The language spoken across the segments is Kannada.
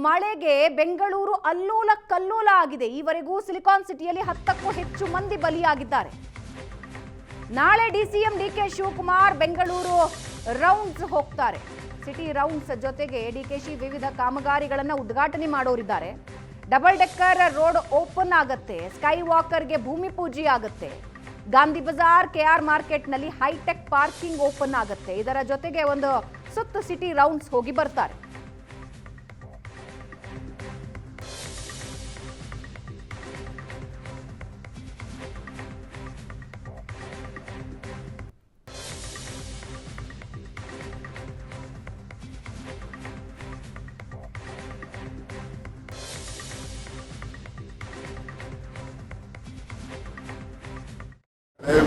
ಮಳೆಗೆ ಬೆಂಗಳೂರು ಅಲ್ಲೋಲ ಕಲ್ಲೋಲ ಆಗಿದೆ. ಈವರೆಗೂ ಸಿಲಿಕಾನ್ ಸಿಟಿಯಲ್ಲಿ 10ಕ್ಕೂ ಹೆಚ್ಚು ಮಂದಿ ಬಲಿಯಾಗಿದ್ದಾರೆ. ನಾಳೆ DCM DK Shivakumar Bengaluru rounds ಹೋಗ್ತಾರೆ. ಸಿಟಿ ರೌಂಡ್ಸ್ ಜೊತೆಗೆ ಡಿಕೆಶಿ ವಿವಿಧ ಕಾಮಗಾರಿಗಳನ್ನು ಉದ್ಘಾಟನೆ ಮಾಡೋರಿದ್ದಾರೆ. ಡಬಲ್ ಡೆಕ್ಕರ್ ರೋಡ್ ಓಪನ್ ಆಗುತ್ತೆ. ಸ್ಕೈ ವಾಕರ್ಗೆ ಭೂಮಿ ಪೂಜೆ ಆಗುತ್ತೆ. ಗಾಂಧಿ ಬಜಾರ್ ಕೆಆರ್ ಮಾರ್ಕೆಟ್ನಲ್ಲಿ ಹೈಟೆಕ್ ಪಾರ್ಕಿಂಗ್ ಓಪನ್ ಆಗುತ್ತೆ. ಇದರ ಜೊತೆಗೆ ಒಂದು ಸುತ್ತು ಸಿಟಿ ರೌಂಡ್ಸ್ ಹೋಗಿ ಬರ್ತಾರೆ.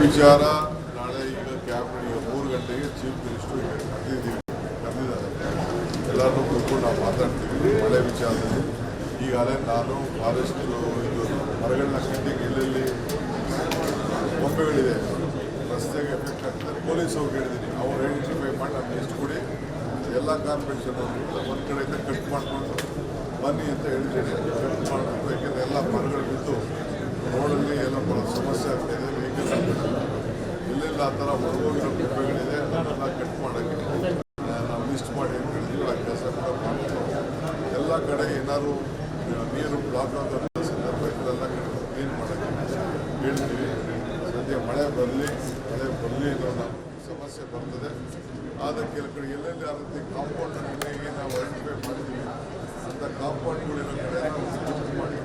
ವಿಚಾರ ನಾಳೆ ಈಗ ಕ್ಯಾಬಿನೆಟ್ 3 ಗಂಟೆಗೆ ಚೀಫ್ ಮಿನಿಸ್ಟರ್ ಕರೆದಿದ್ದಾರೆ. ಎಲ್ಲರೂ ಕೂತ್ಕೊಂಡು ನಾವು ಮಾತಾಡ್ತೀವಿ ಮಳೆ ವಿಚಾರದಲ್ಲಿ. ಈಗಾಗಲೇ ನಾನು ಫಾರೆಸ್ಟ್ ಮರಗಳನ್ನ ಕಟ್ಟಿಗೆ ಎಲ್ಲೆಲ್ಲಿ ಗೊಂಬೆಗಳಿದೆ ರಸ್ತೆಗೆ ಎಫೆಕ್ಟ್ ಆಗ್ತದೆ ಪೊಲೀಸ್ ಅವ್ರಿಗೆ ಹೇಳಿದ್ದೀನಿ. ಅವ್ರು ಐಡೆಂಟಿಫೈ ಮಾಡಿ ನಾನು ಲಿಸ್ಟ್ ಕೊಡಿ, ಎಲ್ಲ ಕಾರ್ಪೊರೇಷನ್ ಒಂದು ಕಡೆಯಿಂದ ಕಟ್ ಮಾಡಿಕೊಂಡು ಬನ್ನಿ ಅಂತ ಹೇಳಿದ್ದೇನೆ. ಕಟ್ ಮಾಡಬೇಕು, ಯಾಕೆಂದರೆ ಎಲ್ಲ ಮರಗಳು ಬಿದ್ದು ರೋಡಲ್ಲಿ ಏನೋ ಸಮಸ್ಯೆ ಆಗ್ತಾಯಿದೆ. ವೆಹಿಕಲ್ ಎಲ್ಲೆಲ್ಲ ಆ ಥರ ಹೊರಗೋಗಿರೋ ಗೊಂಬೆಗಳಿದೆ ಅದನ್ನೆಲ್ಲ ಕಟ್ ಮಾಡೋಕ್ಕೆ ನಾವು ಲಿಸ್ಟ್ ಮಾಡಿ ಅಂತ ಹೇಳಿದ್ವಿ. ಆ ಕೆಲಸ ಕೂಡ ಮಾಡ್ತೀವಿ. ಎಲ್ಲ ಕಡೆ ಏನಾದ್ರು ನೀರು ಬ್ಲಾಕ್ ಆಗೋಂಥ ಸಂದರ್ಭ ಇದೆಲ್ಲ ಕಡೆ ಕ್ಲೀನ್ ಮಾಡೋಕ್ಕೆ ಹೇಳ್ತೀವಿ. ಸದ್ಯ ಮಳೆ ಬರಲಿ ಅನ್ನೋ ಸಮಸ್ಯೆ ಬರ್ತದೆ. ಆದರೆ ಕೆಲವು ಕಡೆ ಎಲ್ಲೆಲ್ಲಿ ಆ ರೀತಿ ಕಾಂಪೌಂಡಲ್ಲಿ ನಾವು ಐಡೆಂಟಿಫೈ ಮಾಡಿದ್ದೀವಿ ಅಂಥ ಕಾಂಪೌಂಡ್ಗಳಿರೋ ಕಡೆ ನಾವು ಮಾಡಿ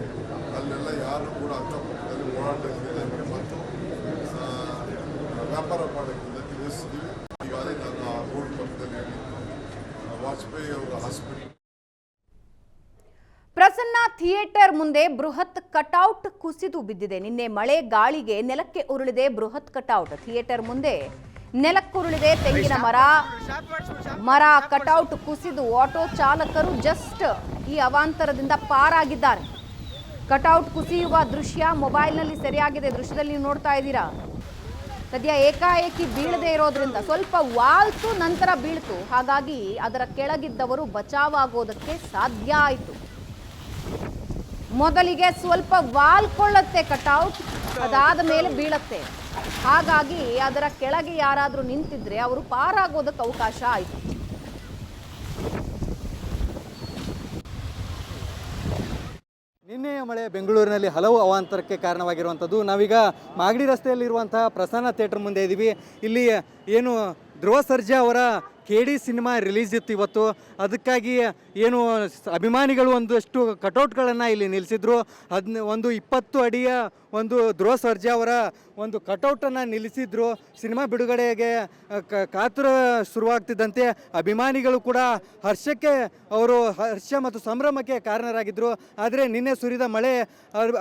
ಅಲ್ಲೆಲ್ಲ ಯಾರು ಕೂಡ ಅಕ್ಕಪಕ್ಕದಲ್ಲಿ ಓಡಾಟಕ್ಕೆ ಮತ್ತು ವ್ಯಾಪಾರ ಮಾಡೋಕ್ಕಿಂತ ತಿಳಿಸ್ತೀವಿ. ಈಗಾಗಲೇ ನಾನು ಆ ರೋಡ್ ಪಕ್ಕದಲ್ಲಿ ವಾಜಪೇಯಿ ಅವರ ಹಾಸ್ಪಿಟಲ್. ಪ್ರಸನ್ನ ಥಿಯೇಟರ್ ಮುಂದೆ ಬೃಹತ್ ಕಟೌಟ್ ಕುಸಿದು ಬಿದ್ದಿದೆ. ನಿನ್ನೆ ಮಳೆ ಗಾಳಿಗೆ ನೆಲಕ್ಕೆ ಉರುಳಿದೆ ಬೃಹತ್ ಕಟೌಟ್. ಥಿಯೇಟರ್ ಮುಂದೆ ನೆಲಕ್ಕುರುಳಿದೆ ತೆಂಗಿನ ಮರ ಕಟೌಟ್ ಕುಸಿದು ಆಟೋ ಚಾಲಕರು ಜಸ್ಟ್ ಈ ಅವಾಂತರದಿಂದ ಪಾರಾಗಿದ್ದಾರೆ. ಕಟೌಟ್ ಕುಸಿಯುವ ದೃಶ್ಯ ಮೊಬೈಲ್ನಲ್ಲಿ ಸೆರೆಯಾಗಿದೆ. ದೃಶ್ಯದಲ್ಲಿ ನೀವು ನೋಡ್ತಾ ಇದ್ದೀರಾ. ಸದ್ಯ ಏಕಾಏಕಿ ಬೀಳದೆ ಇರೋದ್ರಿಂದ ಸ್ವಲ್ಪ ವಾಲ್ತು ನಂತರ ಬೀಳ್ತು. ಹಾಗಾಗಿ ಅದರ ಕೆಳಗಿದ್ದವರು ಬಚಾವಾಗೋದಕ್ಕೆ ಸಾಧ್ಯ ಆಯಿತು. ಮೊದಲಿಗೆ ಸ್ವಲ್ಪ ವಾಲ್ಕೊಳ್ಳುತ್ತೆ ಕಟೌಟ್, ಅದಾದ ಮೇಲೆ ಬೀಳತ್ತೆ. ಹಾಗಾಗಿ ಅದರ ಕೆಳಗೆ ಯಾರಾದರೂ ನಿಂತಿದ್ರೆ ಅವರು ಪಾರಾಗೋದಕ್ಕೆ ಅವಕಾಶ ಆಯಿತು. ನಿನ್ನೆಯ ಮಳೆ ಬೆಂಗಳೂರಿನಲ್ಲಿ ಹಲವು ಅವಾಂತರಕ್ಕೆ ಕಾರಣವಾಗಿರುವಂಥದ್ದು. ನಾವೀಗ ಮಾಗಡಿ ರಸ್ತೆಯಲ್ಲಿರುವಂತಹ ಪ್ರಸನ್ನ ಥಿಯೇಟರ್ ಮುಂದೆ ಇದ್ದೀವಿ. ಇಲ್ಲಿ ಏನು ಧ್ರುವ ಸರ್ಜಾ ಅವರ KD ಸಿನಿಮಾ ರಿಲೀಸ್ ಇತ್ತು ಇವತ್ತು. ಅದಕ್ಕಾಗಿ ಏನು ಅಭಿಮಾನಿಗಳು ಒಂದಷ್ಟು ಕಟೌಟ್ಗಳನ್ನು ಇಲ್ಲಿ ನಿಲ್ಲಿಸಿದ್ರು. ಒಂದು 20 ಅಡಿಯ ಒಂದು ಧ್ರುವ ಸರ್ಜಾ ಅವರ ಒಂದು ಕಟೌಟನ್ನು ನಿಲ್ಲಿಸಿದ್ರು. ಸಿನಿಮಾ ಬಿಡುಗಡೆಗೆ ಕಾತುರ ಶುರುವಾಗ್ತಿದ್ದಂತೆ ಅಭಿಮಾನಿಗಳು ಕೂಡ ಅವರು ಹರ್ಷ ಮತ್ತು ಸಂಭ್ರಮಕ್ಕೆ ಕಾರಣರಾಗಿದ್ದರು. ಆದರೆ ನಿನ್ನೆ ಸುರಿದ ಮಳೆ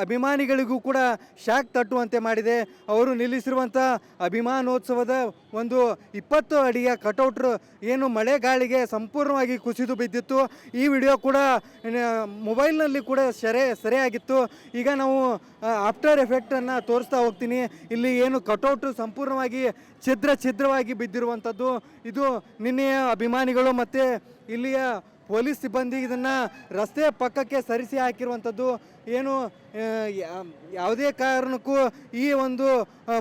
ಅಭಿಮಾನಿಗಳಿಗೂ ಕೂಡ ಶಾಕ್ ತಟ್ಟುವಂತೆ ಮಾಡಿದೆ. ಅವರು ನಿಲ್ಲಿಸಿರುವಂಥ ಅಭಿಮಾನೋತ್ಸವದ ಒಂದು 20 ಅಡಿಯ ಕಟೌಟ್ ಏನು ಮಳೆ ಗಾಳಿಗೆ ಸಂಪೂರ್ಣವಾಗಿ ಕುಸಿದು ಬಿದ್ದಿತ್ತು. ಈ ವಿಡಿಯೋ ಕೂಡ ಮೊಬೈಲ್ನಲ್ಲಿ ಕೂಡ ಸೆರೆಯಾಗಿತ್ತು. ಈಗ ನಾವು ಆಫ್ಟರ್ ಎಫೆಕ್ಟನ್ನು ತೋರಿಸ್ತಾ ಹೋಗ್ತೀನಿ. ಇಲ್ಲಿ ಏನು ಕಟೌಟ್ ಸಂಪೂರ್ಣವಾಗಿ ಛಿದ್ರವಾಗಿ ಬಿದ್ದಿರುವಂಥದ್ದು. ಇದು ನಿನ್ನೆಯ ಅಭಿಮಾನಿಗಳು ಮತ್ತು ಇಲ್ಲಿಯ ಪೊಲೀಸ್ ಸಿಬ್ಬಂದಿ ಇದನ್ನು ರಸ್ತೆಯ ಪಕ್ಕಕ್ಕೆ ಸರಿಸಿ ಹಾಕಿರುವಂಥದ್ದು. ಏನು ಯಾವುದೇ ಕಾರಣಕ್ಕೂ ಈ ಒಂದು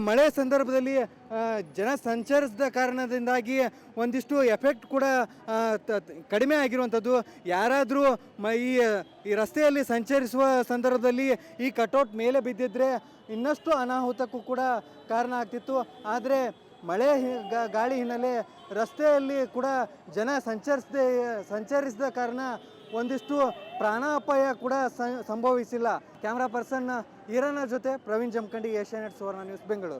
ಮಳೆ ಸಂದರ್ಭದಲ್ಲಿ ಜನ ಸಂಚರಿಸಿದ ಕಾರಣದಿಂದಾಗಿ ಒಂದಿಷ್ಟು ಎಫೆಕ್ಟ್ ಕೂಡ ಕಡಿಮೆ ಆಗಿರುವಂಥದ್ದು. ಯಾರಾದರೂ ಈ ರಸ್ತೆಯಲ್ಲಿ ಸಂಚರಿಸುವ ಸಂದರ್ಭದಲ್ಲಿ ಈ ಕಟೌಟ್ ಮೇಲೆ ಬಿದ್ದಿದ್ರೆ ಇನ್ನಷ್ಟು ಅನಾಹುತಕ್ಕೂ ಕೂಡ ಕಾರಣ ಆಗ್ತಿತ್ತು. ಆದರೆ ಮಳೆ ಗಾಳಿ ಹಿನ್ನೆಲೆ ರಸ್ತೆಯಲ್ಲಿ ಕೂಡ ಜನ ಸಂಚರಿಸಿದ ಕಾರಣ ಒಂದಿಷ್ಟು ಪ್ರಾಣಾಪಾಯ ಕೂಡ ಸಂಭವಿಸಿಲ್ಲ. ಕ್ಯಾಮ್ರಾ ಪರ್ಸನ್ ಈರಣ್ಣ ಜೊತೆ ಪ್ರವೀಣ್ ಜಮಖಂಡಿ, ಏಷ್ಯಾನೆಟ್ ಸುವರ್ಣ ನ್ಯೂಸ್, ಬೆಂಗಳೂರು.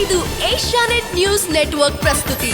ಇದು ಏಷ್ಯಾನೆಟ್ ನ್ಯೂಸ್ ನೆಟ್ವರ್ಕ್ ಪ್ರಸ್ತುತಿ.